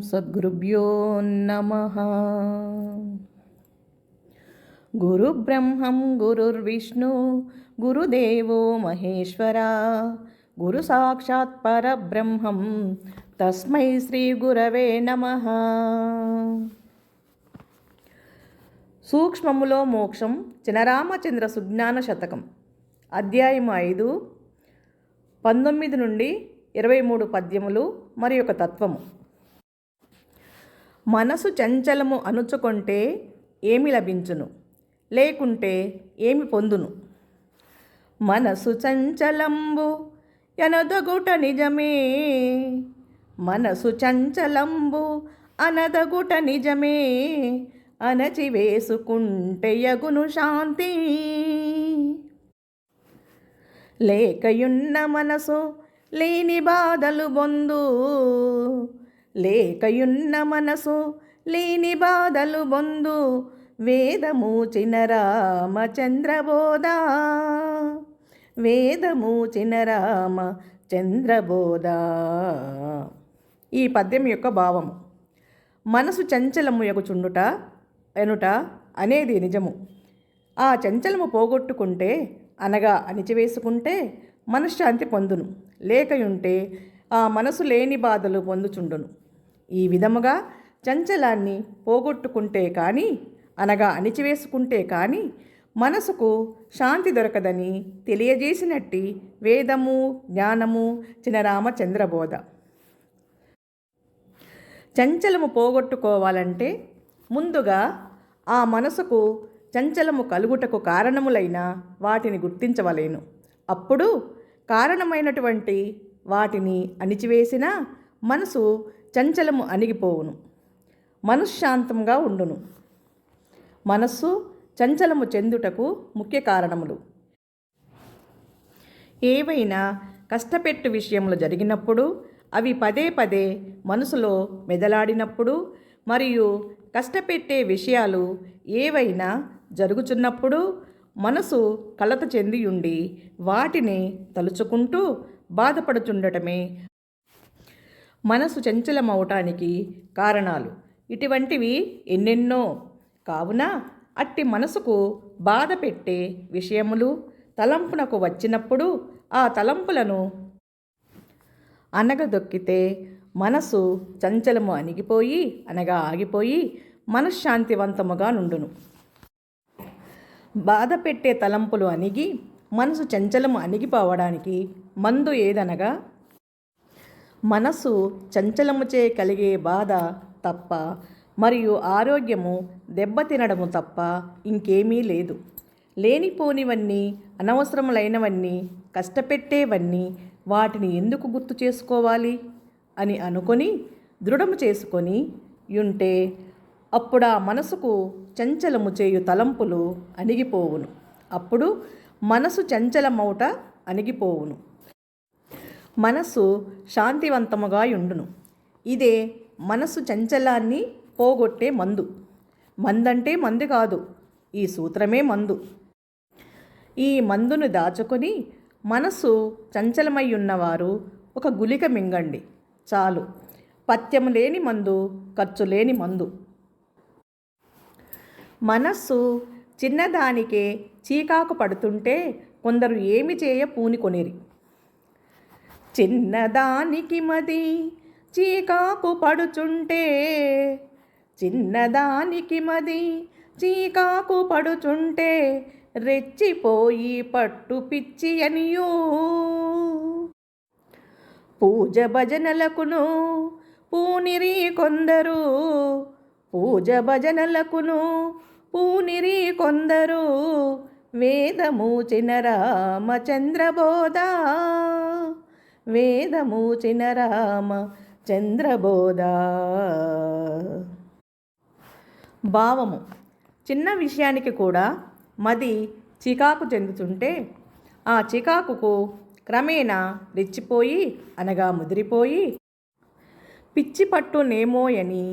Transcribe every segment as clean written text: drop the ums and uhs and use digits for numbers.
సద్గురుభ్యో నమః. గురుబ్రహ్మం గురుర్విష్ణు గురుదేవో మహేశ్వర గురు సాక్షాత్ పరబ్రహ్మం తస్మై శ్రీ గురవే నమః. సూక్ష్మములో మోక్షం చినరామచంద్ర సుజ్ఞాన శతకం అధ్యాయం 5 19 నుండి 23 పద్యములు మరి ఒక తత్వము. మనసు చంచలము అనుచుకొంటే ఏమి లభించును, లేకుంటే ఏమి పొందును. మనసు చంచలంబు అనదగుట నిజమే, మనసు చంచలంబు అనదగుట నిజమే, అణచివేసుకుంటే యగును శాంతి. లేకయున్న మనసు లేని బాధలు బొందు, లేకయున్న మనసు లేని బాధలు బొందు, వేదమూచిన రామచంద్రబోధ, వేదమూచిన రామచంద్రబోధ. ఈ పద్యం యొక్క భావము: మనసు చంచలము యగుచుండుట ఎనుట అనేది నిజము. ఆ చంచలము పోగొట్టుకుంటే అనగా అణిచివేసుకుంటే మనశ్శాంతి పొందును, లేకయుంటే ఆ మనసు లేని బాధలు పొందుచుండును. ఈ విధముగా చంచలాన్ని పోగొట్టుకుంటే కానీ అనగా అణిచివేసుకుంటే కానీ మనసుకు శాంతి దొరకదని తెలియజేసినట్టి వేదము జ్ఞానము చినరామచంద్రబోధ. చంచలము పోగొట్టుకోవాలంటే ముందుగా ఆ మనసుకు చంచలము కలుగుటకు కారణములైన వాటిని గుర్తించవలేను. అప్పుడు కారణమైనటువంటి వాటిని అణిచివేసిన మనసు చంచలము అణిగిపోవును, మనశ్శాంతంగా ఉండును. మనస్సు చంచలము చెందుటకు ముఖ్య కారణములు: ఏవైనా కష్టపెట్టు విషయములు జరిగినప్పుడు, అవి పదే పదే మనసులో మెదలాడినప్పుడు, మరియు కష్టపెట్టే విషయాలు ఏవైనా జరుగుచున్నప్పుడు మనసు కలత చెందియుండి వాటిని తలుచుకుంటూ బాధపడుచుండటమే మనసు చంచలమవటానికి కారణాలు. ఇటువంటివి ఎన్నెన్నో. కావున అట్టి మనసుకు బాధ పెట్టే విషయములు తలంపునకు వచ్చినప్పుడు ఆ తలంపులను అనగదొక్కితే మనసు చంచలము అణిగిపోయి అనగా ఆగిపోయి మనశ్శాంతివంతముగా నుండును. బాధ పెట్టే తలంపులు అణిగి మనసు చంచలము అణిగిపోవడానికి మందు ఏదనగా, మనసు చంచలముచే కలిగే బాధ తప్ప మరియు ఆరోగ్యము దెబ్బతినడము తప్ప ఇంకేమీ లేదు. లేనిపోనివన్నీ, అనవసరములైనవన్నీ, కష్టపెట్టేవన్నీ వాటిని ఎందుకు గుర్తు చేసుకోవాలి అని అనుకొని దృఢము చేసుకొని యుంటే అప్పుడా మనసుకు చంచలము చేయు తలంపులు అణిగిపోవును. అప్పుడు మనసు చంచలమౌట అణిగిపోవును, మనసు శాంతివంతముగా యుండును. ఇదే మనసు చంచలాన్ని పోగొట్టే మందు. మందంటే మందు కాదు, ఈ సూత్రమే మందు. ఈ మందును దాచుకొని మనసు చంచలమై ఉన్నవారు ఒక గుళిక మింగండి చాలు. పథ్యము లేని మందు, ఖర్చు లేని మందు. మనస్సు చిన్నదానికే చీకాకు పడుతుంటే కొందరు ఏమి చేయ పూనికొనిరి. చిన్నదానికి మది చీకాకు పడుచుంటే, చిన్నదానికి మది చీకాకు పడుచుంటే, రెచ్చిపోయి పట్టు పిచ్చి అనియూ. పూజ భజనలకును పూనిరి కొందరు, పూజ భజనలకును పూనిరి కొందరు, వేదమూచిన రామచంద్రబోధ, వేదమూచిన రామచంద్రబోధ. భావము: చిన్న విషయానికి కూడా మది చికాకు చెందుతుంటే ఆ చికాకుకు క్రమేణా రెచ్చిపోయి అనగా ముదిరిపోయి పిచ్చి పట్టునేమోయని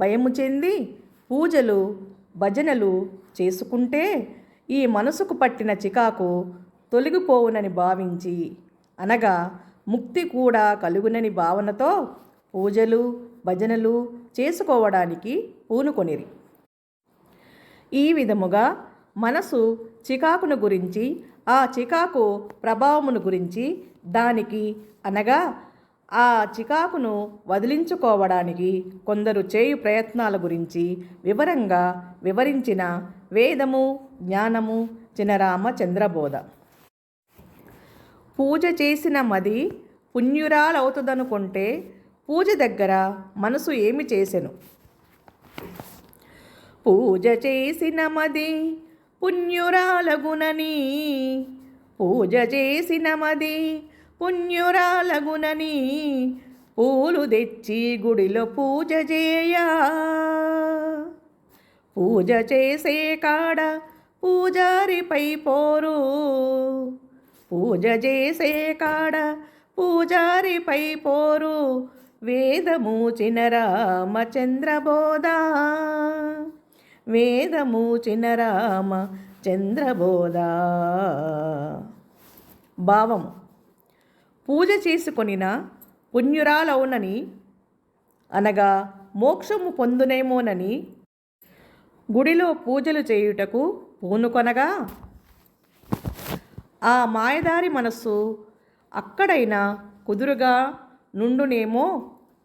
భయము చెంది పూజలు భజనలు చేసుకుంటే ఈ మనసుకు పట్టిన చికాకు తొలగిపోవునని భావించి అనగా ముక్తి కూడా కలుగునని భావనతో పూజలు భజనలు చేసుకోవడానికి పూనుకొనిరి. ఈ విధముగా మనసు చికాకును గురించి, ఆ చికాకు ప్రభావమును గురించి, దానికి అనగా ఆ చికాకును వదిలించుకోవడానికి కొందరు చేయు ప్రయత్నాల గురించి వివరంగా వివరించిన వేదము, జ్ఞానము చినరామ చంద్రబోధ. పూజ చేసిన మది పుణ్యురాలవుతుందనుకుంటే పూజ దగ్గర మనసు ఏమి చేసెను? పూజ చేసిన మది పుణ్యురాలగునని, పూజ చేసిన మది పుణ్యురాలగునని, పూలు తెచ్చి గుడిలో పూజ చేయా. పూజ చేసే కాడ పూజారిపై పోరు, పూజ చేసే కాడ పూజారిపై పోరు, వేదము చినరామ చంద్రబోధ, వేదము చినరామ చంద్రబోధ. భావము: పూజ చేసుకొనిన పుణ్యురాలవునని అనగా మోక్షము పొందునేమోనని గుడిలో పూజలు చేయుటకు పూనుకొనగా, ఆ మాయదారి మనస్సు అక్కడైనా కుదురుగా నుండునేమో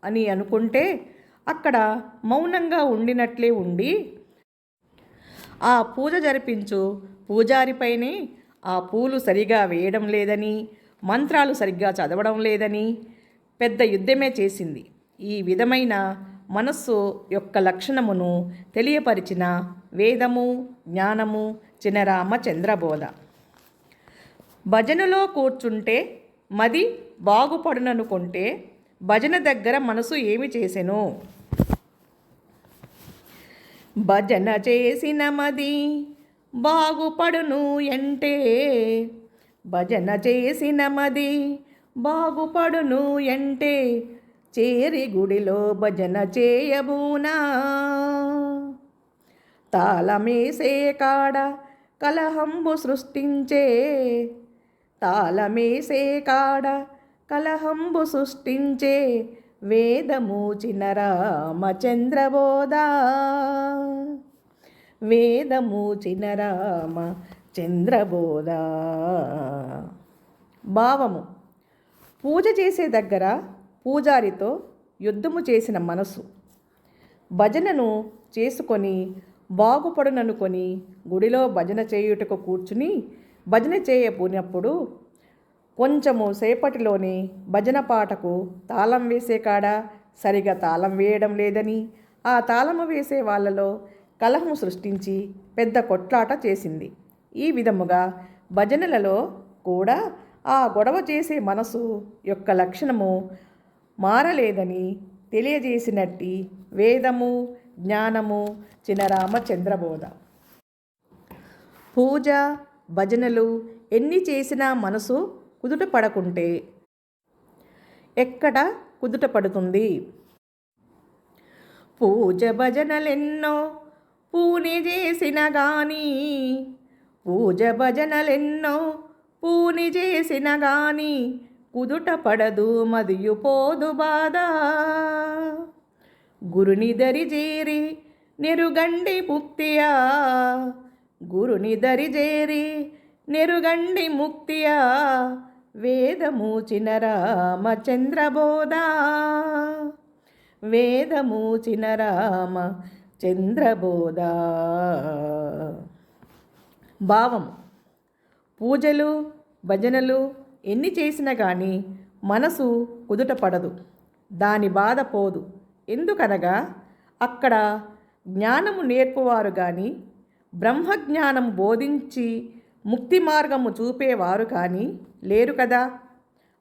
అని అనుకుంటే అక్కడ మౌనంగా ఉండినట్లే ఉండి, ఆ పూజ జరిపించు పూజారిపైనే ఆ పూలు సరిగా వేయడం లేదని, మంత్రాలు సరిగ్గా చదవడం లేదని పెద్ద యుద్ధమే చేసింది. ఈ విధమైన మనస్సు యొక్క లక్షణమును తెలియపరిచిన వేదము, జ్ఞానము చినరామ చంద్రబోధ. భజనలో కూర్చుంటే మది బాగుపడుననుకుంటే భజన దగ్గర మనసు ఏమి చేసెను? భజన చేసిన మది బాగుపడును ఎంటే, భజన చేసిన మది బాగుపడును ఎంటే, చేరి గుడిలో భజన చేయబూనా. తాళమేసే కాడ కలహంబు సృష్టించే, తాళమేసే కాడ కలహంబు సృష్టించే, వేదము చినరామ చంద్రబోధ, వేదము చినరామ చంద్రబోధ. భావము: పూజ చేసే దగ్గర పూజారితో యుద్ధము చేసిన మనసు, భజనను చేసుకొని బాగుపడుననుకొని గుడిలో భజన చేయుటకు కూర్చుని భజన చేయబోయినప్పుడు కొంచెము సేపటిలోనే భజన పాటకు తాళం వేసే కాడ సరిగా తాళం వేయడం లేదని, ఆ తాళము వేసే వాళ్ళలో కలహము సృష్టించి పెద్ద కొట్లాట చేసింది. ఈ విధముగా భజనలలో కూడా ఆ గొడవ చేసే మనసు యొక్క లక్షణము మారలేదని తెలియజేసినట్టి వేదము, జ్ఞానము చినరామ చంద్రబోధ. పూజ, భజనలు ఎన్ని చేసినా మనసు కుదుట పడకుంటే ఎక్కడ కుదుట పడుతుంది? పూజ భజనలెన్నో పూని చేసిన గాని, పూజ భజనలెన్నో పూని చేసిన గాని, కుదుట పడదు మదియు పోదు బాధ. గురుని దరి చేరి నెరుగండి ముక్తియా, గురుని దరి చేరి నెరుగండి ముక్తియా, వేదము చినరామ చంద్రబోధ, వేదము చినరామ చంద్రబోధ. భావం: పూజలు, భజనలు ఎన్ని చేసినా కానీ మనసు కుదుట పడదు, దాని బాధ పోదు. ఎందుకనగా అక్కడ జ్ఞానము నేర్పువారు కానీ, బ్రహ్మజ్ఞానము బోధించి ముక్తి మార్గము చూపేవారు కానీ లేరు కదా.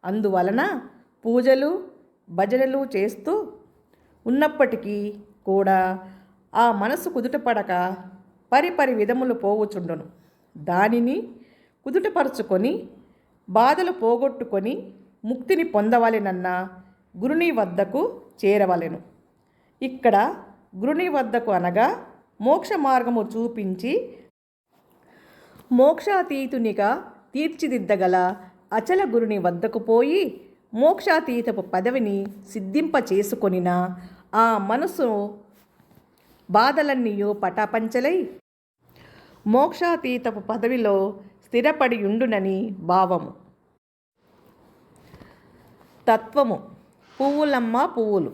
అందువలన పూజలు, భజనలు చేస్తూ ఉన్నప్పటికీ కూడా ఆ మనసు కుదుటపడక పరిపరి విధములు పోవుచుండును. దానిని కుదుటపరుచుకొని బాధలు పోగొట్టుకొని ముక్తిని పొందవలెనన్న గురుని వద్దకు చేరవలెను. ఇక్కడ గురుని వద్దకు అనగా మోక్ష మార్గము చూపించి మోక్షాతీతునిగా తీర్చిదిద్దగల అచల గురుని వద్దకు పోయి మోక్షాతీతపు పదవిని సిద్ధింప చేసుకొనిన ఆ మనసు బాధలన్నీయు పటాపంచలై మోక్షాతీతపు పదవిలో స్థిరపడి ఉండునని భావము. తత్వము. పువ్వులమ్మ పువ్వులు.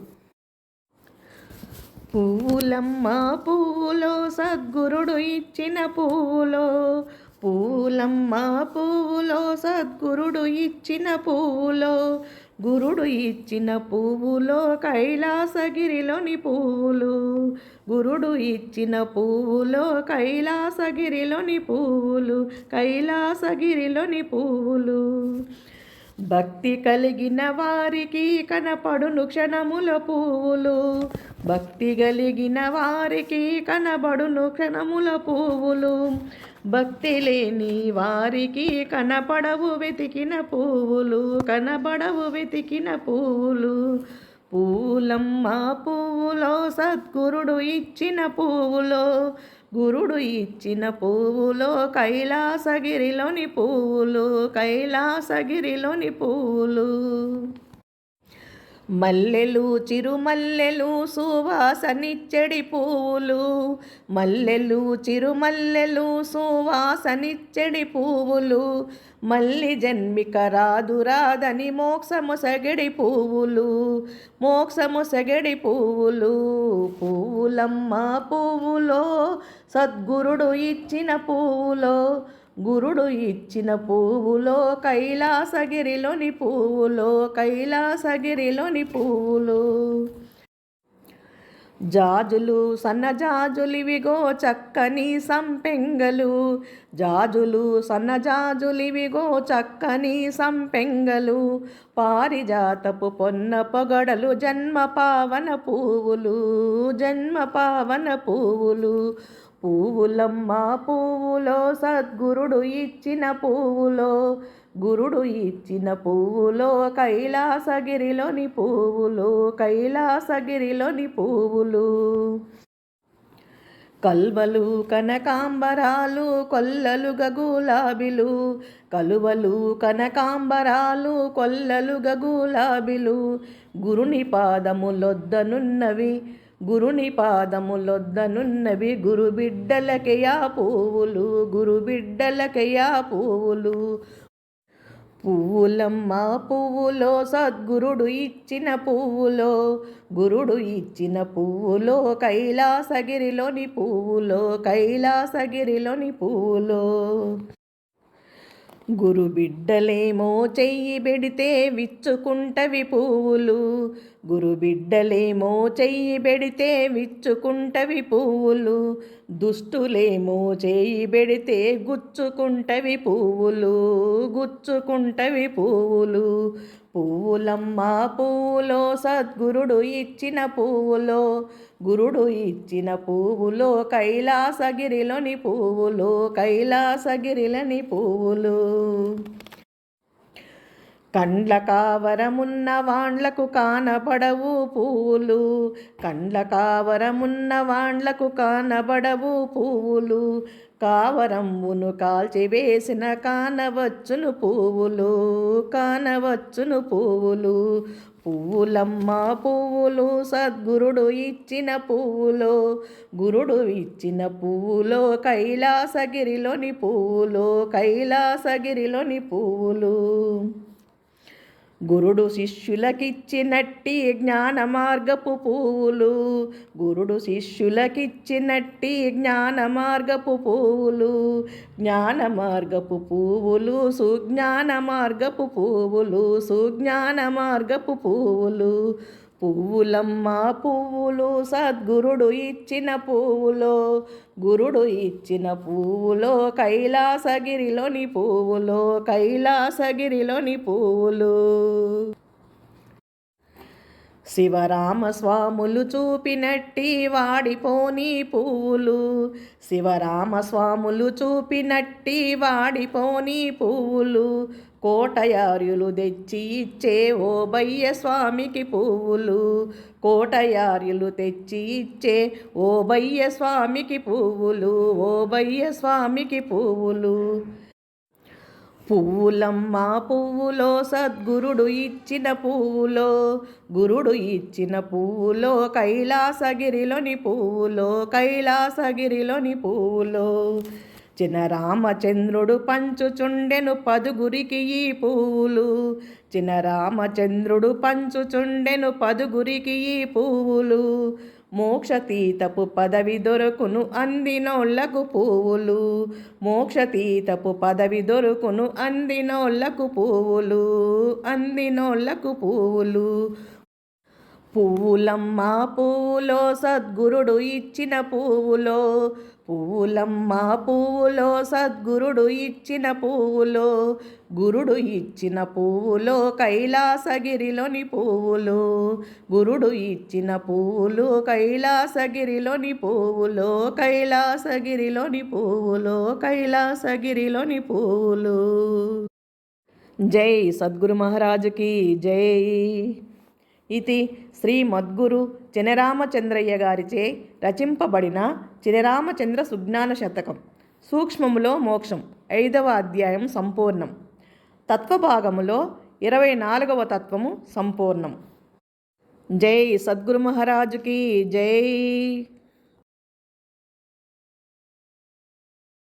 పువ్వులమ్మ పువ్వులో సద్గురుడు ఇచ్చిన పువ్వులో, పువ్వులమ్మ పువ్వులో సద్గురుడు ఇచ్చిన పువ్వులో, గురుడు ఇచ్చిన పువ్వులో కైలాసగిరిలోని పువ్వులు, గురుడు ఇచ్చిన పువ్వులో కైలాసగిరిలోని పువ్వులు, కైలాసగిరిలోని పువ్వులు. భక్తి కలిగిన వారికి కనపడును క్షణముల పువ్వులు, భక్తి కలిగిన వారికి కనబడును క్షణముల పువ్వులు, భక్తి లేని వారికి కనపడవు వెతికిన పువ్వులు, కనబడవు వెతికిన పువ్వులు. పువ్వులమ్మ పువ్వులో సద్గురుడు ఇచ్చిన పువ్వులో, గురుడు ఇచ్చిన పువ్వులో కైలాసగిరిలోని పువ్వులు, కైలాసగిరిలోని పువ్వులు. మల్లెలు చిరుమల్లెలు సువాసనిచ్చడి పువ్వులు, మల్లెలు చిరుమల్లెలు సువాసనిచ్చడి పువ్వులు, మల్లి జన్మిక రాదు రాదని మోక్షము సగడి పువ్వులు, మోక్షము సగడి పువ్వులు. పువ్వులమ్మ పువ్వులో సద్గురుడు ఇచ్చిన పువ్వులో, గురుడు ఇచ్చిన పువ్వులో కైలాసగిరిలోని పువ్వులో, కైలాసగిరిలోని పువ్వులు. జాజులు సన్నజాజులివిగో చక్కని సంపెంగలు, జాజులు సన్నజాజులివిగో చక్కని సంపెంగలు, పారిజాతపు పొన్న పొగడలు జన్మ పావన పువ్వులు, జన్మ పావన పువ్వులు. పువ్వులమ్మ పువ్వులో సద్గురుడు ఇచ్చిన పువ్వులో, గురుడు ఇచ్చిన పువ్వులో కైలాసగిరిలోని పువ్వులు, కైలాసగిరిలోని పువ్వులు. కల్వలు కనకాంబరాలు కొల్లలుగా గులాబీలు, కలువలు కనకాంబరాలు కొల్లలుగా గులాబీలు, గురుని పాదములొద్దనున్నవి, గురుని పాదములొద్దనున్నవి, గురు బిడ్డలకెయా పువ్వులు, గురు బిడ్డలకెయా పువ్వులు. పువ్వులమ్మ పువ్వులో సద్గురుడు ఇచ్చిన పువ్వులో, గురుడు ఇచ్చిన పువ్వులో కైలాసగిరిలోని పువ్వులో, కైలాసగిరిలోని పువ్వులో. గురు బిడ్డలేమో చెయ్యి పెడితే విచ్చుకుంటవి పువ్వులు, గురు బిడ్డలేమో చెయ్యి పెడితే విచ్చుకుంటవి పువ్వులు, దుష్టులేమో చెయ్యి పెడితే గుచ్చుకుంటవి పువ్వులు, గుచ్చుకుంటవి పువ్వులు. పువ్వులమ్మ పువ్వులో సద్గురుడు ఇచ్చిన పువ్వులో, గురుడు ఇచ్చిన పువ్వులో కైలాసగిరిలోని పువ్వులు, కైలాసగిరిలోని పువ్వులు. కండ్ల కావరమున్న వాండ్లకు కానబడవు పువ్వులు, కండ్ల కావరమున్న వాండ్లకు కానబడవు పువ్వులు, కావరంబును కాల్చివేసిన కానవచ్చును పువ్వులు, కానవచ్చును పువ్వులు. పువ్వులమ్మ పువ్వులు సద్గురుడు ఇచ్చిన పువ్వులో, గురుడు ఇచ్చిన పువ్వులో కైలాసగిరిలోని పువ్వులు, కైలాసగిరిలోని పువ్వులు. గురుడు శిష్యులకిచ్చినట్టి జ్ఞాన మార్గపు పువ్వులు, గురుడు శిష్యులకిచ్చినట్టి జ్ఞాన మార్గపు పువ్వులు, జ్ఞాన మార్గపు పువ్వులు, సుజ్ఞాన మార్గపు పువ్వులు, సుజ్ఞాన మార్గపు పువ్వులు. పువ్వులమ్మ పువ్వులు సద్గురుడు ఇచ్చిన పువ్వులో, గురుడు ఇచ్చిన పువ్వులో కైలాసగిరిలోని పువ్వులో, కైలాసగిరిలోని పువ్వులు. శివరామస్వాములు చూపినట్టి వాడిపోని పువ్వులు, శివరామస్వాములు చూపినట్టి వాడిపోని పువ్వులు, కోటయార్యులు తెచ్చి ఇచ్చే ఓ బయ్య స్వామికి పువ్వులు, కోటయార్యులు తెచ్చి ఇచ్చే ఓ బయ్య స్వామికి పువ్వులు, ఓ బయ్య స్వామికి పువ్వులు. పువ్వులమ్మ పువ్వులో సద్గురుడు ఇచ్చిన పువ్వులో, గురుడు ఇచ్చిన పువ్వులో, కైలాసగిరిలోని పువ్వులో, కైలాసగిరిలోని పువ్వులో. చిన్న రామచంద్రుడు పంచుచుండెను పదుగురికి ఈ పువ్వులు, చిన్న రామచంద్రుడు పంచుచుండెను పదుగురికి ఈ పువ్వులు. మోక్షతీతపు పదవి దొరుకును అందినోళ్లకు పువ్వులు, మోక్షతీతపు పదవి దొరుకును అందినోళ్లకు పువ్వులు, అందినోళ్లకు పువ్వులు. పువ్వులమ్మ పువ్వులో సద్గురుడు ఇచ్చిన పువ్వులో, పువ్వులమ్మ పువ్వులో సద్గురుడు ఇచ్చిన పువ్వులో, గురుడు ఇచ్చిన పువ్వులో, కైలాసగిరిలోని పువ్వులు, గురుడు ఇచ్చిన పువ్వులు, కైలాసగిరిలోని పువ్వులు, కైలాసగిరిలోని పువ్వులు, కైలాసగిరిలోని పువ్వులు. జై సద్గురు మహారాజుకి జై. ఇది శ్రీమద్గురు చినరామచంద్రయ్య గారిచే రచింపబడిన చినరామచంద్ర సుజ్ఞాన శతకం. సూక్ష్మములో మోక్షం 5వ అధ్యాయం సంపూర్ణం. తత్వభాగములో 24వ తత్వము సంపూర్ణం. జై సద్గురు మహారాజుకి జై.